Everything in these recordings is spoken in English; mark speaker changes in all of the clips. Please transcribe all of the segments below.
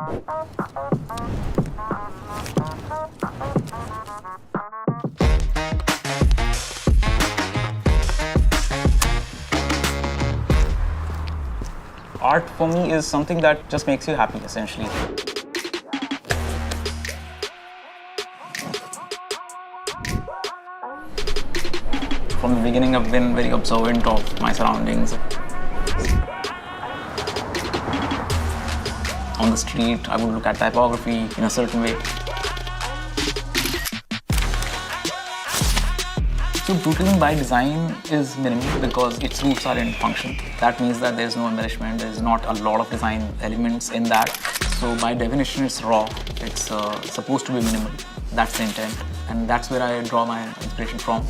Speaker 1: Art for me is something that just makes you happy, essentially. From the beginning, I've been very observant of my surroundings. On the street, I would look at typography in a certain way. So doodling by design is minimal because its roots are in function. That means that there's no embellishment, there's not a lot of design elements in that. So by definition, it's raw. It's supposed to be minimal. That's the intent. And that's where I draw my inspiration from.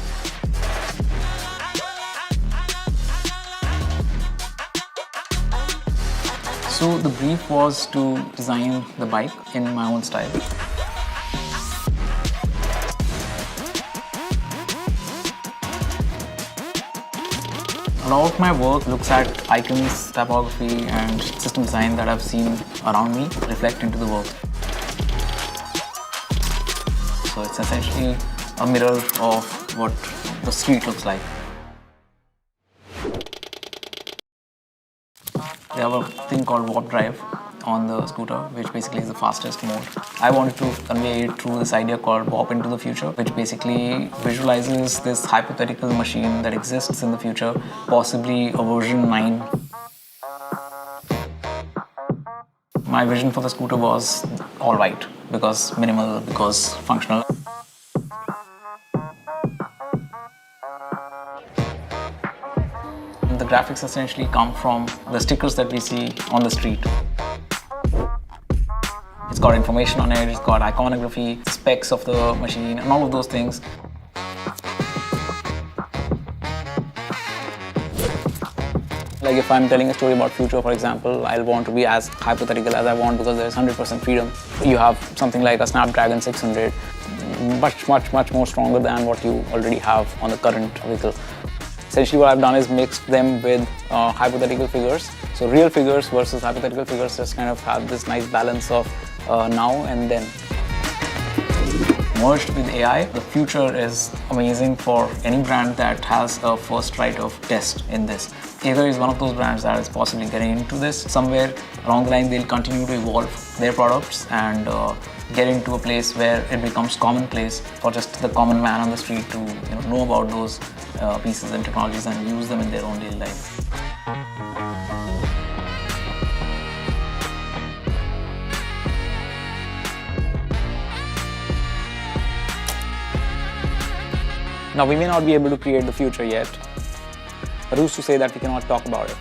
Speaker 1: So the brief was to design the bike in my own style. A lot of my work looks at icons, typography and system design that I've seen around me reflect into the work. So it's essentially a mirror of what the street looks like. We have a thing called warp drive on the scooter, which basically is the fastest mode. I wanted to convey it through this idea called warp into the future, which basically visualizes this hypothetical machine that exists in the future, possibly a version 9. My vision for the scooter was all white, because minimal, because functional. The graphics essentially come from the stickers that we see on the street. It's got information on it, it's got iconography, specs of the machine, and all of those things. Like if I'm telling a story about future, for example, I'll want to be as hypothetical as I want because there's 100% freedom. You have something like a Snapdragon 600, much more stronger than what you already have on the current vehicle. Essentially what I've done is mixed them with hypothetical figures. So real figures versus hypothetical figures just kind of have this nice balance of now and then. Merged with AI, the future is amazing for any brand that has a first right of test in this. Ather is one of those brands that is possibly getting into this. Somewhere along the line they'll continue to evolve their products and get into a place where it becomes commonplace for just the common man on the street to know about those pieces and technologies and use them in their own daily life. Now we may not be able to create the future yet, but who's to say that we cannot talk about it?